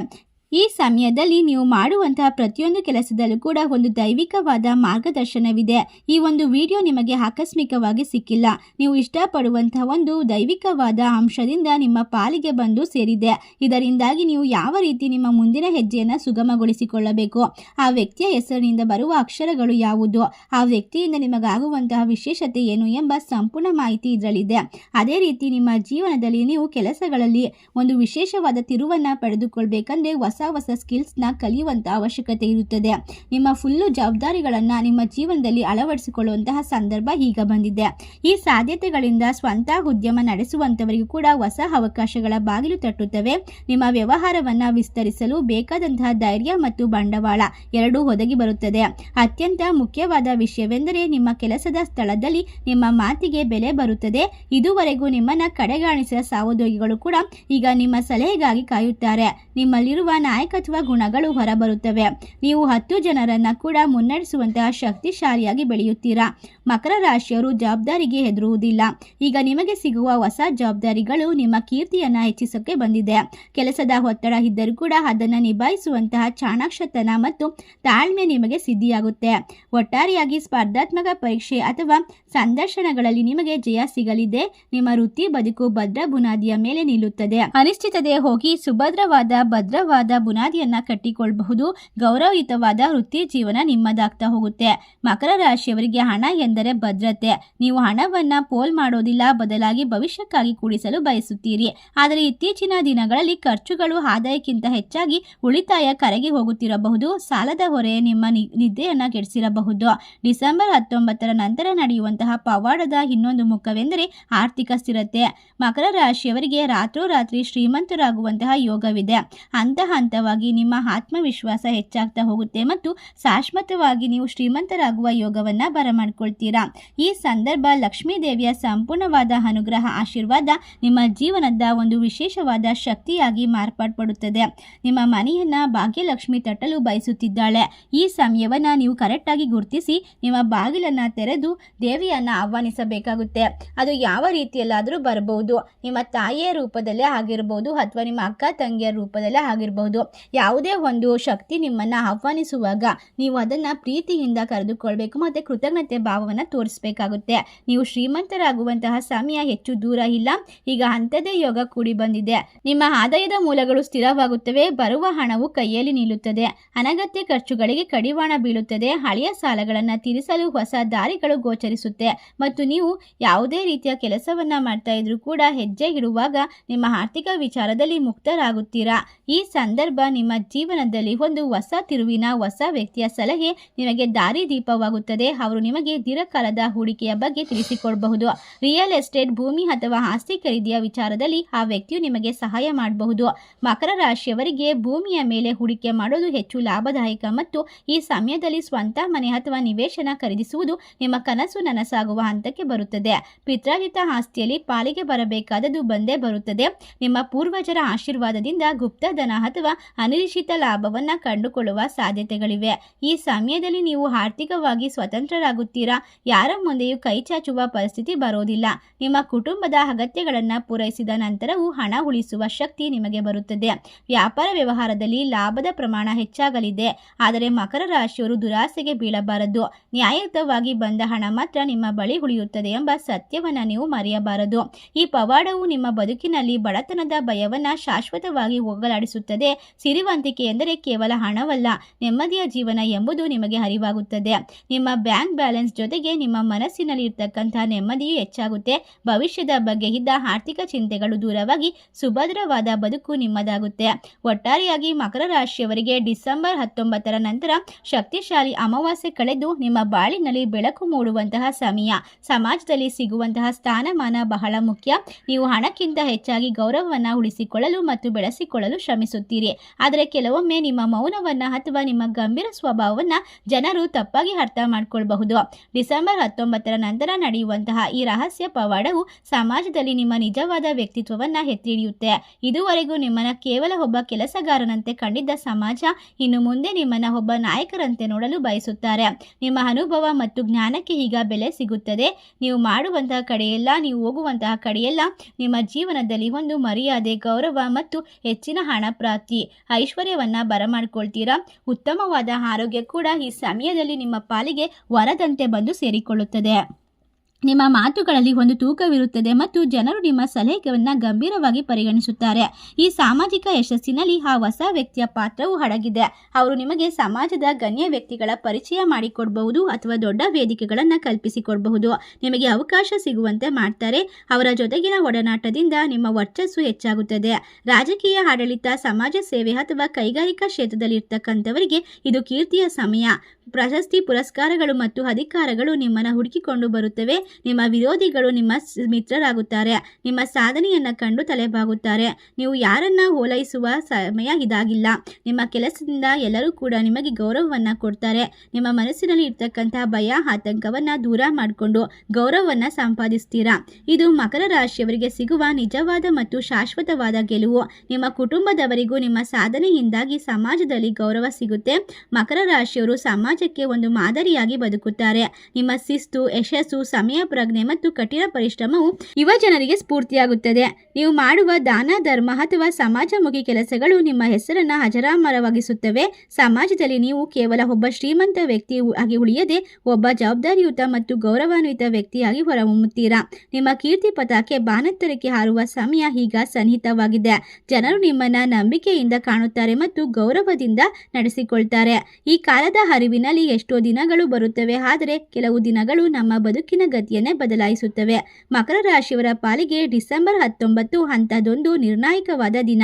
ಈ ಸಮಯದಲ್ಲಿ ನೀವು ಮಾಡುವಂತಹ ಪ್ರತಿಯೊಂದು ಕೆಲಸದಲ್ಲೂ ಕೂಡ ಒಂದು ದೈವಿಕವಾದ ಮಾರ್ಗದರ್ಶನವಿದೆ. ಈ ಒಂದು ವಿಡಿಯೋ ನಿಮಗೆ ಆಕಸ್ಮಿಕವಾಗಿ ಸಿಕ್ಕಿಲ್ಲ. ನೀವು ಇಷ್ಟಪಡುವಂತಹ ಒಂದು ದೈವಿಕವಾದ ಅಂಶದಿಂದ ನಿಮ್ಮ ಪಾಲಿಗೆ ಬಂದು ಸೇರಿದೆ. ಇದರಿಂದಾಗಿ ನೀವು ಯಾವ ರೀತಿ ನಿಮ್ಮ ಮುಂದಿನ ಹೆಜ್ಜೆಯನ್ನು ಸುಗಮಗೊಳಿಸಿಕೊಳ್ಳಬೇಕು, ಆ ವ್ಯಕ್ತಿಯ ಹೆಸರಿನಿಂದ ಬರುವ ಅಕ್ಷರಗಳು ಯಾವುದು, ಆ ವ್ಯಕ್ತಿಯಿಂದ ನಿಮಗಾಗುವಂತಹ ವಿಶೇಷತೆ ಏನು ಎಂಬ ಸಂಪೂರ್ಣ ಮಾಹಿತಿ ಇದರಲ್ಲಿದೆ. ಅದೇ ರೀತಿ ನಿಮ್ಮ ಜೀವನದಲ್ಲಿ ನೀವು ಕೆಲಸಗಳಲ್ಲಿ ಒಂದು ವಿಶೇಷವಾದ ತಿರುವನ್ನು ಪಡೆದುಕೊಳ್ಬೇಕಂದ್ರೆ ಹೊಸ ಸ್ಕಿಲ್ಸ್ನ ಕಲಿಯುವಂತ ಅವಶ್ಯಕತೆ ಇರುತ್ತದೆ. ನಿಮ್ಮ ಫುಲ್ಲು ಜವಾಬ್ದಾರಿಗಳನ್ನ ನಿಮ್ಮ ಜೀವನದಲ್ಲಿ ಅಳವಡಿಸಿಕೊಳ್ಳುವಂತಹ ಸಂದರ್ಭ ಈಗ ಬಂದಿದೆ. ಈ ಸಾಧ್ಯತೆಗಳಿಂದ ಸ್ವಂತ ಉದ್ಯಮ ನಡೆಸುವಂತವರಿಗೂ ಕೂಡ ಹೊಸ ಅವಕಾಶಗಳ ಬಾಗಿಲು ತಟ್ಟುತ್ತವೆ. ನಿಮ್ಮ ವ್ಯವಹಾರವನ್ನ ವಿಸ್ತರಿಸಲು ಬೇಕಾದಂತಹ ಧೈರ್ಯ ಮತ್ತು ಬಂಡವಾಳ ಎರಡೂ ಒದಗಿ ಬರುತ್ತದೆ. ಅತ್ಯಂತ ಮುಖ್ಯವಾದ ವಿಷಯವೆಂದರೆ ನಿಮ್ಮ ಕೆಲಸದ ಸ್ಥಳದಲ್ಲಿ ನಿಮ್ಮ ಮಾತಿಗೆ ಬೆಲೆ ಬರುತ್ತದೆ. ಇದುವರೆಗೂ ನಿಮ್ಮನ್ನ ಕಡೆಗಾಣಿಸಿದ ಸಹೋದ್ಯೋಗಿಗಳು ಕೂಡ ಈಗ ನಿಮ್ಮ ಸಲಹೆಗಾಗಿ ಕಾಯುತ್ತಾರೆ. ನಿಮ್ಮಲ್ಲಿರುವ ನಾಯಕತ್ವ ಗುಣಗಳು ಹೊರಬರುತ್ತವೆ. ನೀವು 10 ಜನರನ್ನ ಕೂಡ ಮುನ್ನಡೆಸುವಂತಹ ಶಕ್ತಿಶಾಲಿಯಾಗಿ ಬೆಳೆಯುತ್ತೀರಾ. ಮಕರ ರಾಶಿಯವರು ಜವಾಬ್ದಾರಿಗೆ ಹೆದರುವುದಿಲ್ಲ. ಈಗ ನಿಮಗೆ ಸಿಗುವ ಹೊಸ ಜವಾಬ್ದಾರಿಗಳು ನಿಮ್ಮ ಕೀರ್ತಿಯನ್ನ ಹೆಚ್ಚಿಸೋಕೆ ಬಂದಿದೆ. ಕೆಲಸದ ಒತ್ತಡ ಇದ್ದರೂ ಕೂಡ ಅದನ್ನು ನಿಭಾಯಿಸುವಂತಹ ಚಾಣಾಕ್ಷತನ ಮತ್ತು ತಾಳ್ಮೆ ನಿಮಗೆ ಸಿದ್ಧಿಯಾಗುತ್ತೆ. ಒಟ್ಟಾರೆಯಾಗಿ ಸ್ಪರ್ಧಾತ್ಮಕ ಪರೀಕ್ಷೆ ಅಥವಾ ಸಂದರ್ಶನಗಳಲ್ಲಿ ನಿಮಗೆ ಜಯ ಸಿಗಲಿದೆ. ನಿಮ್ಮ ವೃತ್ತಿ ಬದುಕು ಭದ್ರ ಬುನಾದಿಯ ಮೇಲೆ ನಿಲ್ಲುತ್ತದೆ. ಅನಿಶ್ಚಿತತೆ ಹೋಗಿ ಭದ್ರವಾದ ಬುನಾದಿಯನ್ನ ಕಟ್ಟಿಕೊಳ್ಳಬಹುದು. ಗೌರವಯುತವಾದ ವೃತ್ತಿ ಜೀವನ ನಿಮ್ಮದಾಗ್ತಾ ಹೋಗುತ್ತೆ. ಮಕರ ರಾಶಿಯವರಿಗೆ ಹಣ ಎಂದರೆ ಭದ್ರತೆ. ನೀವು ಹಣವನ್ನ ಪೋಲ್ ಮಾಡೋದಿಲ್ಲ, ಬದಲಾಗಿ ಭವಿಷ್ಯಕ್ಕಾಗಿ ಕೂಡಿಸಲು ಬಯಸುತ್ತೀರಿ. ಆದರೆ ಇತ್ತೀಚಿನ ದಿನಗಳಲ್ಲಿ ಖರ್ಚುಗಳು ಆದಾಯಕ್ಕಿಂತ ಹೆಚ್ಚಾಗಿ ಉಳಿತಾಯ ಕರಗಿ ಹೋಗುತ್ತಿರಬಹುದು. ಸಾಲದ ಹೊರೆ ನಿಮ್ಮ ನಿದ್ದೆಯನ್ನ ಕೆಡಿಸಿರಬಹುದು. ಡಿಸೆಂಬರ್ 19 ನಂತರ ನಡೆಯುವಂತಹ ಪವಾಡದ ಇನ್ನೊಂದು ಮುಖವೆಂದರೆ ಆರ್ಥಿಕ ಸ್ಥಿರತೆ. ಮಕರ ರಾಶಿಯವರಿಗೆ ರಾತ್ರೋರಾತ್ರಿ ಶ್ರೀಮಂತರಾಗುವಂತಹ ಯೋಗವಿದೆ. ಹಂತವಾಗಿ ನಿಮ್ಮ ಆತ್ಮವಿಶ್ವಾಸ ಹೆಚ್ಚಾಗ್ತಾ ಹೋಗುತ್ತೆ ಮತ್ತು ಶಾಶ್ವತವಾಗಿ ನೀವು ಶ್ರೀಮಂತರಾಗುವ ಯೋಗವನ್ನ ಬರಮಾಡ್ಕೊಳ್ತೀರಾ. ಈ ಸಂದರ್ಭ ಲಕ್ಷ್ಮೀ ದೇವಿಯ ಸಂಪೂರ್ಣವಾದ ಅನುಗ್ರಹ ಆಶೀರ್ವಾದ ನಿಮ್ಮ ಜೀವನದ ಒಂದು ವಿಶೇಷವಾದ ಶಕ್ತಿಯಾಗಿ ಮಾರ್ಪಾಡುತ್ತದೆ. ನಿಮ್ಮ ಮನೆಯನ್ನ ಭಾಗ್ಯಲಕ್ಷ್ಮಿ ತಟ್ಟಲು ಬಯಸುತ್ತಿದ್ದಾಳೆ. ಈ ಸಮಯವನ್ನ ನೀವು ಕರೆಕ್ಟಾಗಿ ಗುರುತಿಸಿ ನಿಮ್ಮ ಬಾಗಿಲನ್ನ ತೆರೆದು ದೇವಿಯನ್ನ ಆಹ್ವಾನಿಸಬೇಕಾಗುತ್ತೆ. ಅದು ಯಾವ ರೀತಿಯಲ್ಲಾದರೂ ಬರಬಹುದು. ನಿಮ್ಮ ತಾಯಿಯ ರೂಪದಲ್ಲೇ ಆಗಿರಬಹುದು ಅಥವಾ ನಿಮ್ಮ ಅಕ್ಕ ತಂಗಿಯ ರೂಪದಲ್ಲೇ ಆಗಿರಬಹುದು. ಯಾವುದೇ ಒಂದು ಶಕ್ತಿ ನಿಮ್ಮನ್ನ ಆಹ್ವಾನಿಸುವಾಗ ನೀವು ಅದನ್ನ ಪ್ರೀತಿಯಿಂದ ಕರೆದುಕೊಳ್ಬೇಕು ಮತ್ತೆ ಕೃತಜ್ಞತೆ ಭಾವವನ್ನು ತೋರಿಸಬೇಕಾಗುತ್ತೆ. ನೀವು ಶ್ರೀಮಂತರಾಗುವಂತಹ ಸಮಯ ಹೆಚ್ಚು ದೂರ ಇಲ್ಲ. ಈಗ ಅಂಥದ್ದೇ ಯೋಗ ಕೂಡಿ ಬಂದಿದೆ. ನಿಮ್ಮ ಆದಾಯದ ಮೂಲಗಳು ಸ್ಥಿರವಾಗುತ್ತವೆ. ಬರುವ ಹಣವು ಕೈಯಲ್ಲಿ ನಿಲ್ಲುತ್ತದೆ. ಅನಗತ್ಯ ಖರ್ಚುಗಳಿಗೆ ಕಡಿವಾಣ ಬೀಳುತ್ತದೆ. ಹಳೆಯ ಸಾಲಗಳನ್ನು ತೀರಿಸಲು ಹೊಸ ದಾರಿಗಳು ಗೋಚರಿಸುತ್ತೆ ಮತ್ತು ನೀವು ಯಾವುದೇ ರೀತಿಯ ಕೆಲಸವನ್ನ ಮಾಡ್ತಾ ಇದ್ರೂ ಕೂಡ ಹೆಜ್ಜೆ ಇಡುವಾಗ ನಿಮ್ಮ ಆರ್ಥಿಕ ವಿಚಾರದಲ್ಲಿ ಮುಕ್ತರಾಗುತ್ತೀರಾ. ಈ ಸಂದರ್ಭ ನಿಮ್ಮ ಜೀವನದಲ್ಲಿ ಒಂದು ಹೊಸ ತಿರುವಿನ ಹೊಸ ವ್ಯಕ್ತಿಯ ಸಲಹೆ ನಿಮಗೆ ದಾರಿ ದೀಪವಾಗುತ್ತದೆ. ಅವರು ನಿಮಗೆ ದೀರ್ಘಕಾಲದ ಹೂಡಿಕೆಯ ಬಗ್ಗೆ ತಿಳಿಸಿಕೊಡಬಹುದು. ರಿಯಲ್ ಎಸ್ಟೇಟ್, ಭೂಮಿ ಅಥವಾ ಆಸ್ತಿ ಖರೀದಿಯ ವಿಚಾರದಲ್ಲಿ ಆ ವ್ಯಕ್ತಿಯು ನಿಮಗೆ ಸಹಾಯ ಮಾಡಬಹುದು. ಮಕರ ರಾಶಿಯವರಿಗೆ ಭೂಮಿಯ ಮೇಲೆ ಹೂಡಿಕೆ ಮಾಡೋದು ಹೆಚ್ಚು ಲಾಭದಾಯಕ ಮತ್ತು ಈ ಸಮಯದಲ್ಲಿ ಸ್ವಂತ ಮನೆ ಅಥವಾ ನಿವೇಶನ ಖರೀದಿಸುವುದು ನಿಮ್ಮ ಕನಸು ನನಸಾಗುವ ಹಂತಕ್ಕೆ ಬರುತ್ತದೆ. ಪಿತ್ರಾರ್ಜಿತ ಆಸ್ತಿಯಲ್ಲಿ ಪಾಲಿಗೆ ಬರಬೇಕಾದದ್ದು ಬಂದೇ ಬರುತ್ತದೆ. ನಿಮ್ಮ ಪೂರ್ವಜರ ಆಶೀರ್ವಾದದಿಂದ ಗುಪ್ತಧನ ಅಥವಾ ಅನಿರೀಕ್ಷಿತ ಲಾಭವನ್ನ ಕಂಡುಕೊಳ್ಳುವ ಸಾಧ್ಯತೆಗಳಿವೆ. ಈ ಸಮಯದಲ್ಲಿ ನೀವು ಆರ್ಥಿಕವಾಗಿ ಸ್ವತಂತ್ರರಾಗುತ್ತೀರಾ. ಯಾರ ಮುಂದೆಯೂ ಕೈ ಚಾಚುವ ಪರಿಸ್ಥಿತಿ ಬರೋದಿಲ್ಲ. ನಿಮ್ಮ ಕುಟುಂಬದ ಅಗತ್ಯಗಳನ್ನು ಪೂರೈಸಿದ ನಂತರವೂ ಹಣ ಉಳಿಸುವ ಶಕ್ತಿ ನಿಮಗೆ ಬರುತ್ತದೆ. ವ್ಯಾಪಾರ ವ್ಯವಹಾರದಲ್ಲಿ ಲಾಭದ ಪ್ರಮಾಣ ಹೆಚ್ಚಾಗಲಿದೆ. ಆದರೆ ಮಕರ ರಾಶಿಯವರು ದುರಾಸೆಗೆ ಬೀಳಬಾರದು. ನ್ಯಾಯಯುತವಾಗಿ ಬಂದ ಹಣ ಮಾತ್ರ ನಿಮ್ಮ ಬಳಿ ಉಳಿಯುತ್ತದೆ ಎಂಬ ಸತ್ಯವನ್ನು ನೀವು ಮರೆಯಬಾರದು. ಈ ಪವಾಡವು ನಿಮ್ಮ ಬದುಕಿನಲ್ಲಿ ಬಡತನದ ಭಯವನ್ನ ಶಾಶ್ವತವಾಗಿ ಹೋಗಲಾಡಿಸುತ್ತದೆ. ಸಿರಿವಂತಿಕೆ ಎಂದರೆ ಕೇವಲ ಹಣವಲ್ಲ, ನೆಮ್ಮದಿಯ ಜೀವನ ಎಂಬುದು ನಿಮಗೆ ಅರಿವಾಗುತ್ತದೆ. ನಿಮ್ಮ ಬ್ಯಾಂಕ್ ಬ್ಯಾಲೆನ್ಸ್ ಜೊತೆಗೆ ನಿಮ್ಮ ಮನಸ್ಸಿನಲ್ಲಿ ಇರ್ತಕ್ಕಂತಹ ನೆಮ್ಮದಿಯೂ ಹೆಚ್ಚಾಗುತ್ತೆ. ಭವಿಷ್ಯದ ಬಗ್ಗೆ ಇದ್ದ ಆರ್ಥಿಕ ಚಿಂತೆಗಳು ದೂರವಾಗಿ ಸುಭದ್ರವಾದ ಬದುಕು ನಿಮ್ಮದಾಗುತ್ತೆ. ಒಟ್ಟಾರೆಯಾಗಿ ಮಕರ ರಾಶಿಯವರಿಗೆ ಡಿಸೆಂಬರ್ 19 ನಂತರ ಶಕ್ತಿಶಾಲಿ ಅಮಾವಾಸ್ಯೆ ಕಳೆದು ನಿಮ್ಮ ಬಾಳಿನಲ್ಲಿ ಬೆಳಕು ಮೂಡುವಂತಹ ಸಮಯ. ಸಮಾಜದಲ್ಲಿ ಸಿಗುವಂತಹ ಸ್ಥಾನಮಾನ ಬಹಳ ಮುಖ್ಯ. ನೀವು ಹಣಕ್ಕಿಂತ ಹೆಚ್ಚಾಗಿ ಗೌರವವನ್ನು ಉಳಿಸಿಕೊಳ್ಳಲು ಮತ್ತು ಬೆಳೆಸಿಕೊಳ್ಳಲು ಶ್ರಮಿಸುತ್ತೀರಿ. ಆದರೆ ಕೆಲವೊಮ್ಮೆ ನಿಮ್ಮ ಮೌನವನ್ನ ಅಥವಾ ನಿಮ್ಮ ಗಂಭೀರ ಸ್ವಭಾವವನ್ನ ಜನರು ತಪ್ಪಾಗಿ ಅರ್ಥ ಮಾಡಿಕೊಳ್ಳಬಹುದು. ಡಿಸೆಂಬರ್ 19 ನಂತರ ನಡೆಯುವಂತಹ ಈ ರಹಸ್ಯ ಪವಾಡವು ಸಮಾಜದಲ್ಲಿ ನಿಮ್ಮ ನಿಜವಾದ ವ್ಯಕ್ತಿತ್ವವನ್ನ ಎತ್ತಿ ಹಿಡಿಯುತ್ತೆ. ಇದುವರೆಗೂ ನಿಮ್ಮನ್ನ ಕೇವಲ ಒಬ್ಬ ಕೆಲಸಗಾರನಂತೆ ಕಂಡಿದ್ದ ಸಮಾಜ ಇನ್ನು ಮುಂದೆ ನಿಮ್ಮನ್ನ ಒಬ್ಬ ನಾಯಕರಂತೆ ನೋಡಲು ಬಯಸುತ್ತಾರೆ. ನಿಮ್ಮ ಅನುಭವ ಮತ್ತು ಜ್ಞಾನಕ್ಕೆ ಈಗ ಬೆಲೆ ಸಿಗುತ್ತದೆ. ನೀವು ಮಾಡುವಂತಹ ಕಡೆಯೆಲ್ಲ, ನೀವು ಹೋಗುವಂತಹ ಕಡೆಯೆಲ್ಲ ನಿಮ್ಮ ಜೀವನದಲ್ಲಿ ಒಂದು ಮರ್ಯಾದೆ, ಗೌರವ ಮತ್ತು ಹೆಚ್ಚಿನ ಹಣ ಪ್ರಾಪ್ತಿ, ಐಶ್ವರ್ಯವನ್ನ ಬರಮಾಡಿಕೊಳ್ತೀರಾ. ಉತ್ತಮವಾದ ಆರೋಗ್ಯ ಕೂಡ ಈ ಸಮಯದಲ್ಲಿ ನಿಮ್ಮ ಪಾಲಿಗೆ ವರದಂತೆ ಬಂದು ಸೇರಿಕೊಳ್ಳುತ್ತದೆ. ನಿಮ್ಮ ಮಾತುಗಳಲ್ಲಿ ಒಂದು ತೂಕವಿರುತ್ತದೆ ಮತ್ತು ಜನರು ನಿಮ್ಮ ಸಲಹೆಗಳನ್ನು ಗಂಭೀರವಾಗಿ ಪರಿಗಣಿಸುತ್ತಾರೆ. ಈ ಸಾಮಾಜಿಕ ಯಶಸ್ಸಿನಲ್ಲಿ ಆ ಹೊಸ ವ್ಯಕ್ತಿಯ ಪಾತ್ರವು ಅಡಗಿದೆ. ಅವರು ನಿಮಗೆ ಸಮಾಜದ ಗಣ್ಯ ವ್ಯಕ್ತಿಗಳ ಪರಿಚಯ ಮಾಡಿಕೊಡಬಹುದು ಅಥವಾ ದೊಡ್ಡ ವೇದಿಕೆಗಳನ್ನು ಕಲ್ಪಿಸಿಕೊಡಬಹುದು. ನಿಮಗೆ ಅವಕಾಶ ಸಿಗುವಂತೆ ಮಾಡ್ತಾರೆ. ಅವರ ಜೊತೆಗಿನ ಒಡನಾಟದಿಂದ ನಿಮ್ಮ ವರ್ಚಸ್ಸು ಹೆಚ್ಚಾಗುತ್ತದೆ. ರಾಜಕೀಯ ಆಡಳಿತ, ಸಮಾಜ ಸೇವೆ ಅಥವಾ ಕೈಗಾರಿಕಾ ಕ್ಷೇತ್ರದಲ್ಲಿ ಇರ್ತಕ್ಕಂಥವರಿಗೆ ಇದು ಕೀರ್ತಿಯ ಸಮಯ. ಪ್ರಶಸ್ತಿ, ಪುರಸ್ಕಾರಗಳು ಮತ್ತು ಅಧಿಕಾರಗಳು ನಿಮ್ಮನ್ನು ಹುಡುಕಿಕೊಂಡು ಬರುತ್ತವೆ. ನಿಮ್ಮ ವಿರೋಧಿಗಳು ನಿಮ್ಮ ಮಿತ್ರರಾಗುತ್ತಾರೆ. ನಿಮ್ಮ ಸಾಧನೆಯನ್ನು ಕಂಡು ತಲೆಬಾಗುತ್ತಾರೆ. ನೀವು ಯಾರನ್ನ ಓಲೈಸುವ ಸಮಯ ಇದಾಗಿಲ್ಲ. ನಿಮ್ಮ ಕೆಲಸದಿಂದ ಎಲ್ಲರೂ ಕೂಡ ನಿಮಗೆ ಗೌರವವನ್ನು ಕೊಡ್ತಾರೆ. ನಿಮ್ಮ ಮನಸ್ಸಿನಲ್ಲಿ ಇರ್ತಕ್ಕಂಥ ಭಯ ಆತಂಕವನ್ನು ದೂರ ಮಾಡಿಕೊಂಡು ಗೌರವವನ್ನು ಸಂಪಾದಿಸ್ತೀರಾ. ಇದು ಮಕರ ರಾಶಿಯವರಿಗೆ ಸಿಗುವ ನಿಜವಾದ ಮತ್ತು ಶಾಶ್ವತವಾದ ಗೆಲುವು. ನಿಮ್ಮ ಕುಟುಂಬದವರಿಗೂ ನಿಮ್ಮ ಸಾಧನೆಯಿಂದಾಗಿ ಸಮಾಜದಲ್ಲಿ ಗೌರವ ಸಿಗುತ್ತೆ. ಮಕರ ರಾಶಿಯವರು ಸಮಾಜಕ್ಕೆ ಒಂದು ಮಾದರಿಯಾಗಿ ಬದುಕುತ್ತಾರೆ. ನಿಮ್ಮ ಶಿಸ್ತು, ಯಶಸ್ಸು, ಸಮಯ ಪ್ರಜ್ಞೆ ಮತ್ತು ಕಠಿಣ ಪರಿಶ್ರಮವು ಯುವ ಜನರಿಗೆ ಸ್ಫೂರ್ತಿಯಾಗುತ್ತದೆ. ನೀವು ಮಾಡುವ ದಾನ, ಧರ್ಮ ಅಥವಾ ಸಮಾಜಮುಖಿ ಕೆಲಸಗಳು ನಿಮ್ಮ ಹೆಸರನ್ನು ಅಜರಾಮರವಾಗಿಸುತ್ತವೆ. ಸಮಾಜದಲ್ಲಿ ನೀವು ಕೇವಲ ಒಬ್ಬ ಶ್ರೀಮಂತ ವ್ಯಕ್ತಿಯಾಗಿ ಉಳಿಯದೆ ಒಬ್ಬ ಜವಾಬ್ದಾರಿಯುತ ಮತ್ತು ಗೌರವಾನ್ವಿತ ವ್ಯಕ್ತಿಯಾಗಿ ಹೊರಹೊಮ್ಮುತ್ತೀರಾ. ನಿಮ್ಮ ಕೀರ್ತಿ ಪತಾಕೆ ಬಾನೆತ್ತರಕ್ಕೆ ಹಾರುವ ಸಮಯ ಈಗ ಸನ್ನಿಹಿತವಾಗಿದೆ. ಜನರು ನಿಮ್ಮನ್ನ ನಂಬಿಕೆಯಿಂದ ಕಾಣುತ್ತಾರೆ ಮತ್ತು ಗೌರವದಿಂದ ನಡೆಸಿಕೊಳ್ತಾರೆ. ಈ ಕಾಲದ ಹರಿವಿನಲ್ಲಿ ಎಷ್ಟೋ ದಿನಗಳು ಬರುತ್ತವೆ, ಆದರೆ ಕೆಲವು ದಿನಗಳು ನಮ್ಮ ಬದುಕಿನ ಗತಿಯನ್ನೇ ಬದಲಾಯಿಸುತ್ತವೆ. ಮಕರ ರಾಶಿಯವರ ಪಾಲಿಗೆ ಡಿಸೆಂಬರ್ 19 ಅಂತದೊಂದು ನಿರ್ಣಾಯಕವಾದ ದಿನ.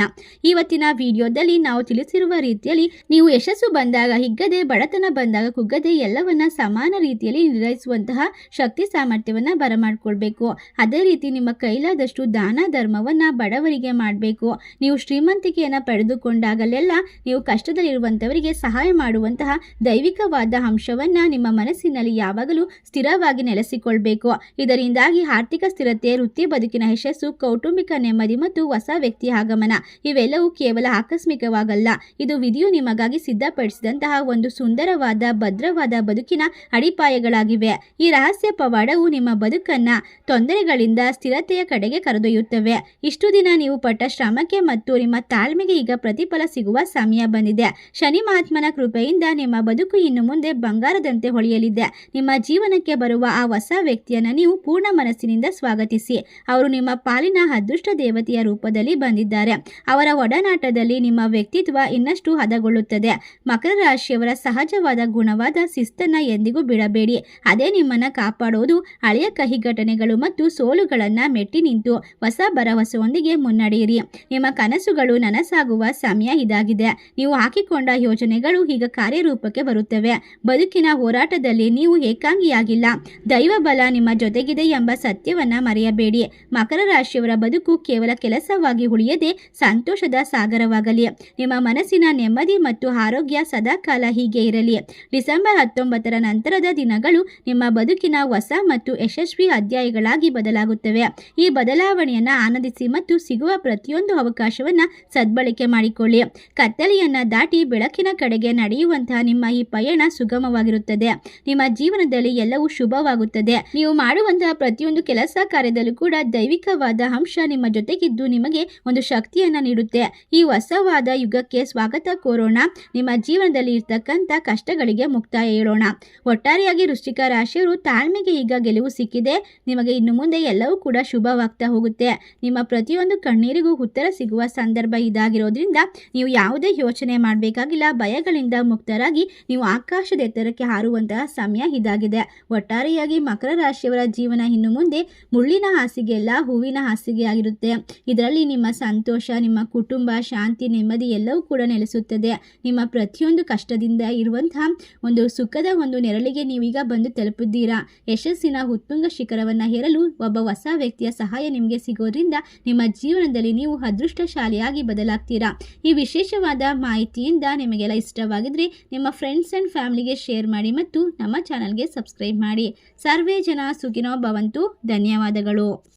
ಇವತ್ತಿನ ವಿಡಿಯೋದಲ್ಲಿ ನಾವು ತಿಳಿಸಿರುವ ರೀತಿಯಲ್ಲಿ ನೀವು ಯಶಸ್ಸು ಬಂದಾಗ ಹಿಗ್ಗದೆ, ಬಡತನ ಬಂದಾಗ ಕುಗ್ಗದೆ ಎಲ್ಲವನ್ನ ಸಮಾನ ರೀತಿಯಲ್ಲಿ ನಿರ್ವಹಿಸುವಂತಹ ಶಕ್ತಿ ಸಾಮರ್ಥ್ಯವನ್ನ ಬರಮಾಡ್ಕೊಳ್ಬೇಕು. ಅದೇ ರೀತಿ ನಿಮ್ಮ ಕೈಲಾದಷ್ಟು ದಾನ ಧರ್ಮವನ್ನ ಬಡವರಿಗೆ ಮಾಡಬೇಕು. ನೀವು ಶ್ರೀಮಂತಿಕೆಯನ್ನು ಪಡೆದುಕೊಂಡಾಗಲೆಲ್ಲ ನೀವು ಕಷ್ಟದಲ್ಲಿರುವಂತವರಿಗೆ ಸಹಾಯ ಮಾಡುವಂತಹ ದೈವಿಕವಾದ ಅಂಶವನ್ನ ನಿಮ್ಮ ಮನಸ್ಸಿನಲ್ಲಿ ಯಾವಾಗಲೂ ಸ್ಥಿರವಾಗಿ ನೆಲೆಸಿಕೊಳ್ಬೇಕು. ಇದರಿಂದಾಗಿ ಆರ್ಥಿಕ ಸ್ಥಿರತೆ, ವೃತ್ತಿ ಬದುಕಿನ ಯಶಸ್ಸು, ಕೌಟುಂಬಿಕ ನೆಮ್ಮದಿ ಮತ್ತು ಹೊಸ ವ್ಯಕ್ತಿಯ ಆಗಮನ ಇವೆಲ್ಲವೂ ಕೇವಲ ಆಕಸ್ಮಿಕವಾಗಲ್ಲ. ಇದು ವಿಧಿಯು ನಿಮಗಾಗಿ ಸಿದ್ಧಪಡಿಸಿದಂತಹ ಒಂದು ಸುಂದರವಾದ, ಭದ್ರವಾದ ಬದುಕಿನ ಅಡಿಪಾಯಗಳಾಗಿವೆ. ಈ ರಹಸ್ಯ ಪವಾಡವು ನಿಮ್ಮ ಬದುಕನ್ನ ತೊಂದರೆಗಳಿಂದ ಸ್ಥಿರತೆಯ ಕಡೆಗೆ ಕರೆದೊಯ್ಯುತ್ತವೆ. ಇಷ್ಟು ದಿನ ನೀವು ಪಟ್ಟ ಶ್ರಮಕ್ಕೆ ಮತ್ತು ನಿಮ್ಮ ತಾಳ್ಮೆಗೆ ಈಗ ಪ್ರತಿಫಲ ಸಿಗುವ ಸಮಯ ಬಂದಿದೆ. ಶನಿ ಮಹಾತ್ಮನ ಕೃಪೆಯಿಂದ ನಿಮ್ಮ ಬದುಕು ಇನ್ನು ಮುಂದೆ ಬಂಗಾರದಂತೆ ಹೊಳೆಯಲಿದೆ. ನಿಮ್ಮ ಜೀವನಕ್ಕೆ ಬರುವ ಆ ಹೊಸ ವ್ಯಕ್ತಿಯನ್ನು ನೀವು ಪೂರ್ಣ ಮನಸ್ಸಿನಿಂದ ಸ್ವಾಗತಿಸಿ. ಅವರು ನಿಮ್ಮ ಪಾಲಿನ ಅದೃಷ್ಟ ದೇವತೆಯ ರೂಪದಲ್ಲಿ ಬಂದಿದ್ದಾರೆ. ಅವರ ಒಡನಾಟದಲ್ಲಿ ನಿಮ್ಮ ವ್ಯಕ್ತಿತ್ವ ಇನ್ನಷ್ಟು ಹದಗೊಳ್ಳುತ್ತದೆ. ಮಕರ ರಾಶಿಯವರ ಸಹಜವಾದ ಗುಣವಾದ ಶಿಸ್ತನ್ನ ಎಂದಿಗೂ ಬಿಡಬೇಡಿ. ಅದೇ ನಿಮ್ಮನ್ನ ಕಾಪಾಡೋದು. ಹಳೆಯ ಕಹಿ ಘಟನೆಗಳು ಮತ್ತು ಸೋಲುಗಳನ್ನ ಮೆಟ್ಟಿ ನಿಂತು ಹೊಸ ಭರವಸೆಯೊಂದಿಗೆ ಮುನ್ನಡೆಯಿರಿ. ನಿಮ್ಮ ಕನಸುಗಳು ನನಸಾಗುವ ಸಮಯ ಇದಾಗಿದೆ. ನೀವು ಹಾಕಿಕೊಂಡ ಯೋಜನೆಗಳು ಈಗ ಕಾರ್ಯರೂಪಕ್ಕೆ ಬರುತ್ತವೆ. ಬದುಕಿನ ಹೋರಾಟದಲ್ಲಿ ನೀವು ಏಕಾಂಗಿಯಾಗಿಲ್ಲ. ದೈವ ಬಲ ನಿಮ್ಮ ಜೊತೆಗಿದೆ ಎಂಬ ಸತ್ಯವನ್ನ ಮರೆಯಬೇಡಿ. ಮಕರ ರಾಶಿಯವರ ಬದುಕು ಕೇವಲ ಕೆಲಸವಾಗಿ ಉಳಿಯದೆ ಸಂತೋಷದ ಸಾಗರವಾಗಲಿ. ನಿಮ್ಮ ಮನಸ್ಸಿನ ನೆಮ್ಮದಿ ಮತ್ತು ಆರೋಗ್ಯ ಸದಾಕಾಲ ಹೀಗೆ ಇರಲಿ. ಡಿಸೆಂಬರ್ 19ರ ನಂತರದ ದಿನಗಳು ನಿಮ್ಮ ಬದುಕಿನ ಹೊಸ ಮತ್ತು ಯಶಸ್ವಿ ಅಧ್ಯಾಯಗಳಾಗಿ ಬದಲಾಗುತ್ತವೆ. ಈ ಬದಲಾವಣೆಯನ್ನು ಆನಂದಿಸಿ ಮತ್ತು ಸಿಗುವ ಪ್ರತಿಯೊಂದು ಅವಕಾಶವನ್ನು ಸದ್ಬಳಕೆ ಮಾಡಿಕೊಳ್ಳಿ. ಕತ್ತಲೆಯನ್ನು ದಾಟಿ ಬೆಳಕಿನ ಕಡೆಗೆ ನಡೆಯುವಂತಹ ನಿಮ್ಮ ಈ ಪಯಣ ಸುಗಮವಾಗಿರುತ್ತದೆ. ನಿಮ್ಮ ಜೀವನದಲ್ಲಿ ಎಲ್ಲವೂ ಶುಭವಾಗುತ್ತದೆ. ನೀವು ಮಾಡುವಂತಹ ಪ್ರತಿಯೊಂದು ಕೆಲಸ ಕಾರ್ಯದಲ್ಲೂ ಕೂಡ ದೈವಿಕವಾದ ಅಂಶ ನಿಮ್ಮ ಜೊತೆಗಿದ್ದು ನಿಮಗೆ ಒಂದು ಶಕ್ತಿಯನ್ನು ನೀಡುತ್ತೆ. ಈ ಹೊಸವಾದ ಯುಗಕ್ಕೆ ಸ್ವಾಗತ ಕೋರೋಣ. ನಿಮ್ಮ ಜೀವನದಲ್ಲಿ ಇರ್ತಕ್ಕಂಥ ಕಷ್ಟಗಳಿಗೆ ಮುಕ್ತಾಯ ಹೇಳೋಣ. ಒಟ್ಟಾರೆಯಾಗಿ ವೃಶ್ಚಿಕ ರಾಶಿಯವರು ತಾಳ್ಮೆಗೆ ಈಗ ಗೆಲುವು ಸಿಕ್ಕಿದೆ. ನಿಮಗೆ ಇನ್ನು ಮುಂದೆ ಎಲ್ಲವೂ ಕೂಡ ಶುಭವಾಗ್ತಾ ಹೋಗುತ್ತೆ. ನಿಮ್ಮ ಪ್ರತಿಯೊಂದು ಕಣ್ಣೀರಿಗೂ ಉತ್ತರ ಸಿಗುವ ಸಂದರ್ಭ ಇದಾಗಿರೋದ್ರಿಂದ ನೀವು ಯಾವುದೇ ಯೋಚನೆ ಮಾಡಬೇಕಾಗಿಲ್ಲ. ಭಯಗಳಿಂದ ಮುಕ್ತರಾಗಿ ನೀವು ಆಕಾಶದ ಎತ್ತರಕ್ಕೆ ಹಾರುವಂತಹ ಸಮಯ ಇದಾಗಿದೆ. ಒಟ್ಟಾರೆಯಾಗಿ ಮಕರ ರಾಶಿಯವರ ಜೀವನ ಇನ್ನು ಮುಂದೆ ಮುಳ್ಳಿನ ಹಾಸಿಗೆ ಅಲ್ಲ, ಹೂವಿನ ಹಾಸಿಗೆ ಆಗಿರುತ್ತೆ. ಇದರಲ್ಲಿ ನಿಮ್ಮ ಸಂತೋಷ, ನಿಮ್ಮ ಕುಟುಂಬ, ಶಾಂತಿ, ನೆಮ್ಮದಿ ಎಲ್ಲವೂ ಕೂಡ ನೆಲೆಸುತ್ತದೆ. ನಿಮ್ಮ ಪ್ರತಿಯೊಂದು ಕಷ್ಟದಿಂದ ಇರುವಂತಹ ಒಂದು ಸುಖದ ಒಂದು ನೆರಳಿಗೆ ನೀವೀಗ ಬಂದು ತಲುಪಿದ್ದೀರಾ. ಯಶಸ್ಸಿನ ಉತ್ತುಂಗ ಶಿಖರವನ್ನು ಹೇರಲು ಒಬ್ಬ ಹೊಸ ವ್ಯಕ್ತಿಯ ಸಹಾಯ ನಿಮಗೆ ಸಿಗೋದ್ರಿಂದ ನಿಮ್ಮ ಜೀವನದಲ್ಲಿ ನೀವು ಅದೃಷ್ಟಶಾಲಿಯಾಗಿ ಬದಲಾಗ್ತೀರಾ. ಈ ವಿಶೇಷವಾದ ಮಾಹಿತಿಯಿಂದ ನಿಮಗೆಲ್ಲ ಇಷ್ಟವಾಗಿದ್ರೆ ನಿಮ್ಮ ಫ್ರೆಂಡ್ಸ್ ಆ್ಯಂಡ್ ಫ್ಯಾಮಿಲಿಗೆ ಶೇರ್ ಮಾಡಿ ಮತ್ತು ನಮ್ಮ ಚಾನಲ್ಗೆ ಸಬ್ಸ್ಕ್ರೈಬ್ ಮಾಡಿ. ಸರ್ವೇ ಜನ ಸುಖಿನೋ ಭವಂತು. ಧನ್ಯವಾದಗಳು.